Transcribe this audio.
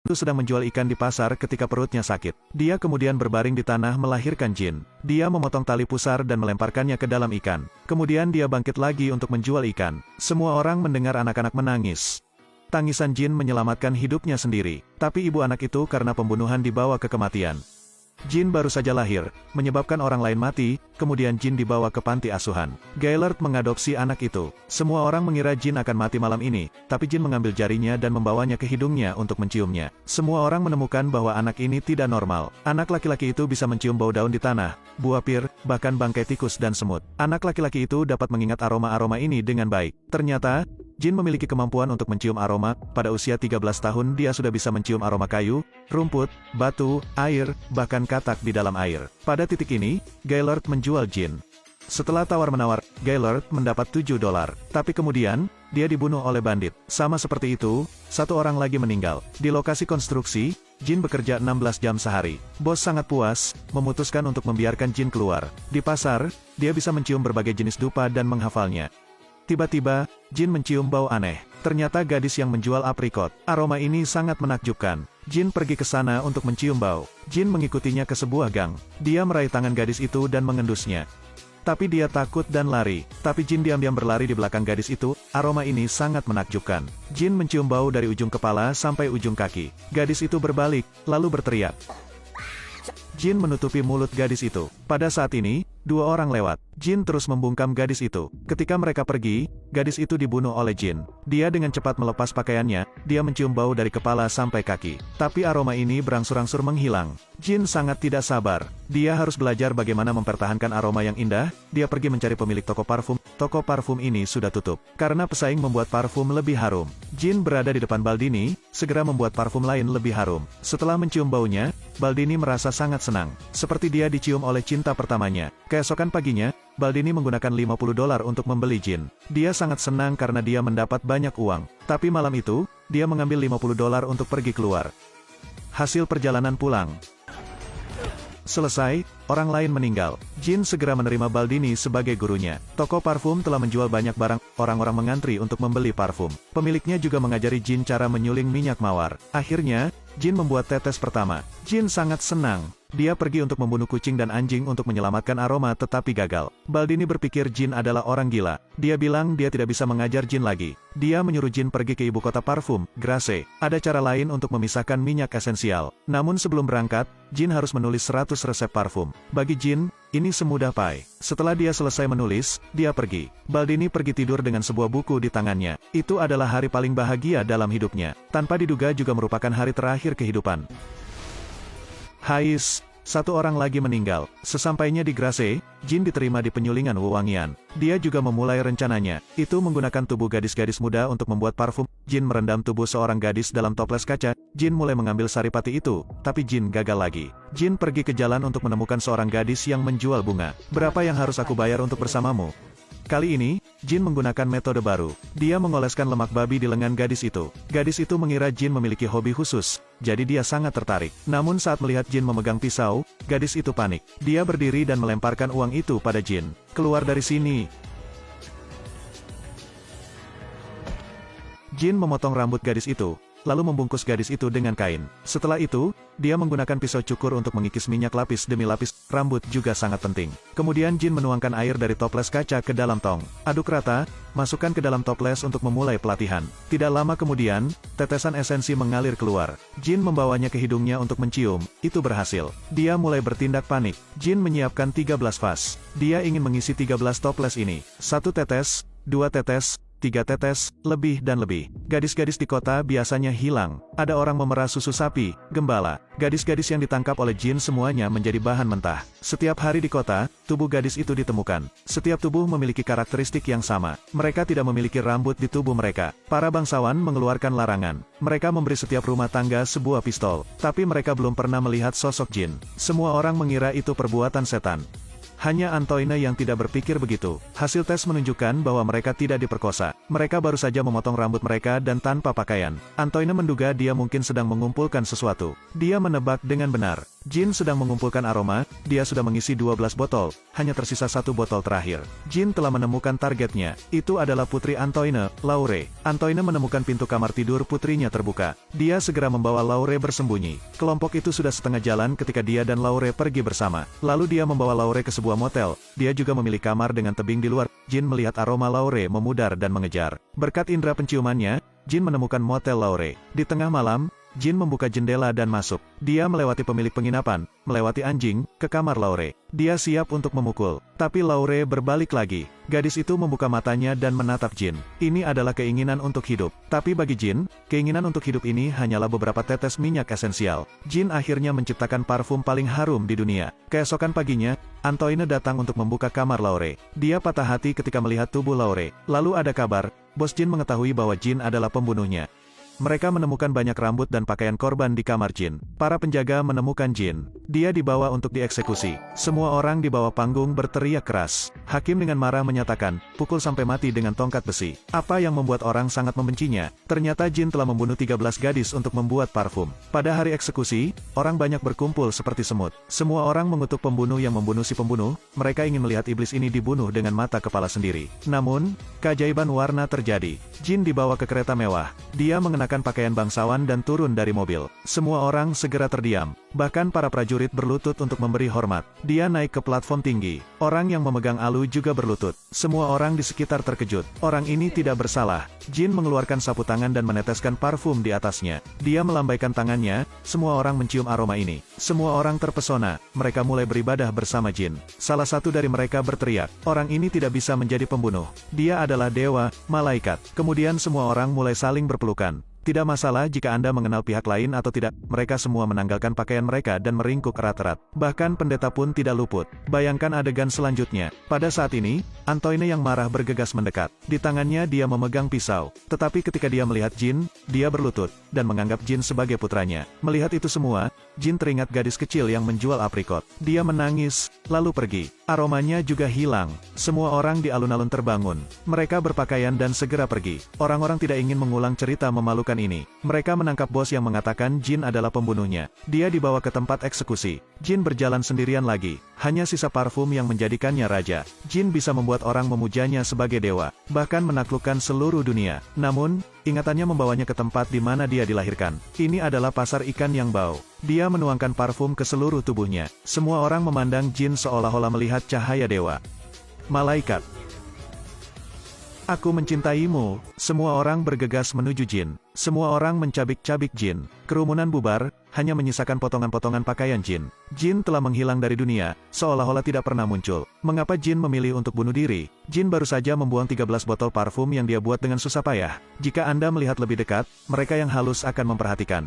Itu sedang menjual ikan di pasar ketika perutnya sakit. Dia kemudian berbaring di tanah melahirkan jin. Dia memotong tali pusar dan melemparkannya ke dalam ikan. Kemudian dia bangkit lagi untuk menjual ikan. Semua orang mendengar anak-anak menangis. Tangisan jin menyelamatkan hidupnya sendiri. Tapi ibu anak itu karena pembunuhan dibawa ke kematian. Jin baru saja lahir, menyebabkan orang lain mati, kemudian Jin dibawa ke panti asuhan. Gaillard mengadopsi anak itu. Semua orang mengira Jin akan mati malam ini, tapi Jin mengambil jarinya dan membawanya ke hidungnya untuk menciumnya. Semua orang menemukan bahwa anak ini tidak normal. Anak laki-laki itu bisa mencium bau daun di tanah, buah pir, bahkan bangkai tikus dan semut. Anak laki-laki itu dapat mengingat aroma-aroma ini dengan baik. Ternyata, Jin memiliki kemampuan untuk mencium aroma. Pada usia 13 tahun dia sudah bisa mencium aroma kayu, rumput, batu, air, bahkan katak di dalam air. Pada titik ini, Gaillard menjual Jin. Setelah tawar-menawar, Gaillard mendapat $7. Tapi kemudian, dia dibunuh oleh bandit. Sama seperti itu, satu orang lagi meninggal. Di lokasi konstruksi, Jin bekerja 16 jam sehari. Bos sangat puas, memutuskan untuk membiarkan Jin keluar. Di pasar, dia bisa mencium berbagai jenis dupa dan menghafalnya. Tiba-tiba, Jin mencium bau aneh. Ternyata gadis yang menjual aprikot. Aroma ini sangat menakjubkan. Jin pergi ke sana untuk mencium bau. Jin mengikutinya ke sebuah gang. Dia meraih tangan gadis itu dan mengendusnya. Tapi dia takut dan lari. Tapi Jin diam-diam berlari di belakang gadis itu. Aroma ini sangat menakjubkan. Jin mencium bau dari ujung kepala sampai ujung kaki. Gadis itu berbalik, lalu berteriak. Jin menutupi mulut gadis itu. Pada saat ini, dua orang lewat. Jin terus membungkam gadis itu. Ketika mereka pergi, gadis itu dibunuh oleh Jin. Dia dengan cepat melepas pakaiannya, dia mencium bau dari kepala sampai kaki. Tapi aroma ini berangsur-angsur menghilang. Jin sangat tidak sabar. Dia harus belajar bagaimana mempertahankan aroma yang indah. Dia pergi mencari pemilik toko parfum. Toko parfum ini sudah tutup. Karena pesaing membuat parfum lebih harum. Jin berada di depan Baldini, segera membuat parfum lain lebih harum. Setelah mencium baunya, Baldini merasa sangat senang. Seperti dia dicium oleh cinta pertamanya. Keesokan paginya, Baldini menggunakan $50 untuk membeli Jin. Dia sangat senang karena dia mendapat banyak uang. Tapi malam itu, dia mengambil $50 untuk pergi keluar. Hasil perjalanan pulang. Selesai, orang lain meninggal. Jin segera menerima Baldini sebagai gurunya. Toko parfum telah menjual banyak barang, orang-orang mengantri untuk membeli parfum. Pemiliknya juga mengajari Jin cara menyuling minyak mawar. Akhirnya, Jin membuat tetes pertama. Jin sangat senang. Dia pergi untuk membunuh kucing dan anjing untuk menyelamatkan aroma tetapi gagal. Baldini berpikir Jin adalah orang gila. Dia bilang dia tidak bisa mengajar Jin lagi. Dia menyuruh Jin pergi ke ibu kota parfum, Grasse. Ada cara lain untuk memisahkan minyak esensial. Namun sebelum berangkat, Jin harus menulis 100 resep parfum. Bagi Jin, ini semudah pai. Setelah dia selesai menulis, dia pergi. Baldini pergi tidur dengan sebuah buku di tangannya. Itu adalah hari paling bahagia dalam hidupnya. Tanpa diduga juga merupakan hari terakhir kehidupan. Hais, satu orang lagi meninggal. Sesampainya di Grasse, Jin diterima di penyulingan wewangian. Dia juga memulai rencananya. Itu menggunakan tubuh gadis-gadis muda untuk membuat parfum. Jin merendam tubuh seorang gadis dalam toples kaca. Jin mulai mengambil saripati itu, tapi Jin gagal lagi. Jin pergi ke jalan untuk menemukan seorang gadis yang menjual bunga. Berapa yang harus aku bayar untuk bersamamu? Kali ini, Jin menggunakan metode baru. Dia mengoleskan lemak babi di lengan gadis itu. Gadis itu mengira Jin memiliki hobi khusus, jadi dia sangat tertarik. Namun saat melihat Jin memegang pisau, gadis itu panik. Dia berdiri dan melemparkan uang itu pada Jin. Keluar dari sini. Jin memotong rambut gadis itu, lalu membungkus gadis itu dengan kain. Setelah itu, dia menggunakan pisau cukur untuk mengikis minyak lapis demi lapis. Rambut juga sangat penting. Kemudian Jin menuangkan air dari toples kaca ke dalam tong. Aduk rata, masukkan ke dalam toples untuk memulai pelatihan. Tidak lama kemudian, tetesan esensi mengalir keluar. Jin membawanya ke hidungnya untuk mencium. Itu berhasil. Dia mulai bertindak panik. Jin menyiapkan 13 vas. Dia ingin mengisi 13 toples ini. 1 tetes, 2 tetes, 3 tetes, lebih dan lebih. Gadis-gadis di kota biasanya hilang. Ada orang memerah susu sapi, gembala. Gadis-gadis yang ditangkap oleh Jin semuanya menjadi bahan mentah. Setiap hari di kota, tubuh gadis itu ditemukan. Setiap tubuh memiliki karakteristik yang sama. Mereka tidak memiliki rambut di tubuh mereka. Para bangsawan mengeluarkan larangan. Mereka memberi setiap rumah tangga sebuah pistol. Tapi mereka belum pernah melihat sosok Jin. Semua orang mengira itu perbuatan setan. Hanya Antoine yang tidak berpikir begitu. Hasil tes menunjukkan bahwa mereka tidak diperkosa. Mereka baru saja memotong rambut mereka dan tanpa pakaian. Antoine menduga dia mungkin sedang mengumpulkan sesuatu. Dia menebak dengan benar. Jin sedang mengumpulkan aroma, dia sudah mengisi 12 botol, hanya tersisa satu botol terakhir. Jin telah menemukan targetnya, itu adalah Putri Antoine, Laure. Antoine menemukan pintu kamar tidur putrinya terbuka. Dia segera membawa Laure bersembunyi. Kelompok itu sudah setengah jalan ketika dia dan Laure pergi bersama. Lalu dia membawa Laure ke sebuah motel, dia juga memilih kamar dengan tebing di luar. Jin melihat aroma Laure memudar dan mengejar. Berkat indera penciumannya, Jin menemukan motel Laure. Di tengah malam, Jin membuka jendela dan masuk. Dia melewati pemilik penginapan, melewati anjing, ke kamar Laure. Dia siap untuk memukul. Tapi Laure berbalik lagi. Gadis itu membuka matanya dan menatap Jin. Ini adalah keinginan untuk hidup. Tapi bagi Jin, keinginan untuk hidup ini hanyalah beberapa tetes minyak esensial. Jin akhirnya menciptakan parfum paling harum di dunia. Keesokan paginya, Antoine datang untuk membuka kamar Laure. Dia patah hati ketika melihat tubuh Laure. Lalu ada kabar, bos Jin mengetahui bahwa Jin adalah pembunuhnya. Mereka menemukan banyak rambut dan pakaian korban di kamar Jin. Para penjaga menemukan Jin. Dia dibawa untuk dieksekusi. Semua orang di bawah panggung berteriak keras. Hakim dengan marah menyatakan, pukul sampai mati dengan tongkat besi. Apa yang membuat orang sangat membencinya? Ternyata Jin telah membunuh 13 gadis untuk membuat parfum. Pada hari eksekusi, orang banyak berkumpul seperti semut. Semua orang mengutuk pembunuh yang membunuh si pembunuh. Mereka ingin melihat iblis ini dibunuh dengan mata kepala sendiri. Namun, keajaiban warna terjadi. Jin dibawa ke kereta mewah. Dia mengenakan pakaian bangsawan dan turun dari mobil. Semua orang segera terdiam. Bahkan para prajurit berlutut untuk memberi hormat. Dia naik ke platform tinggi. Orang yang memegang alu juga berlutut. Semua orang di sekitar terkejut. Orang ini tidak bersalah. Jin mengeluarkan sapu tangan dan meneteskan parfum di atasnya. Dia melambaikan tangannya, semua orang mencium aroma ini. Semua orang terpesona. Mereka mulai beribadah bersama Jin. Salah satu dari mereka berteriak, orang ini tidak bisa menjadi pembunuh. Dia adalah dewa, malaikat. Kemudian semua orang mulai saling berpelukan. Tidak masalah jika Anda mengenal pihak lain atau tidak, mereka semua menanggalkan pakaian mereka dan meringkuk erat-erat. Bahkan pendeta pun tidak luput. Bayangkan adegan selanjutnya. Pada saat ini, Antoine yang marah bergegas mendekat. Di tangannya dia memegang pisau. Tetapi ketika dia melihat Jin, dia berlutut, dan menganggap Jin sebagai putranya. Melihat itu semua, Jin teringat gadis kecil yang menjual aprikot. Dia menangis, lalu pergi. Aromanya juga hilang. Semua orang di alun-alun terbangun. Mereka berpakaian dan segera pergi. Orang-orang tidak ingin mengulang cerita memalukan ini. Mereka menangkap bos yang mengatakan Jin adalah pembunuhnya. Dia dibawa ke tempat eksekusi. Jin berjalan sendirian lagi. Hanya sisa parfum yang menjadikannya raja. Jin bisa membuat orang memujanya sebagai dewa, bahkan menaklukkan seluruh dunia. Namun, ingatannya membawanya ke tempat di mana dia dilahirkan. Ini adalah pasar ikan yang bau. Dia menuangkan parfum ke seluruh tubuhnya. Semua orang memandang Jin seolah-olah melihat cahaya dewa. Malaikat. Aku mencintaimu. Semua orang bergegas menuju Jin. Semua orang mencabik-cabik Jin. Kerumunan bubar, hanya menyisakan potongan-potongan pakaian Jin. Jin telah menghilang dari dunia, seolah-olah tidak pernah muncul. Mengapa Jin memilih untuk bunuh diri? Jin baru saja membuang 13 botol parfum yang dia buat dengan susah payah. Jika Anda melihat lebih dekat, mereka yang halus akan memperhatikan.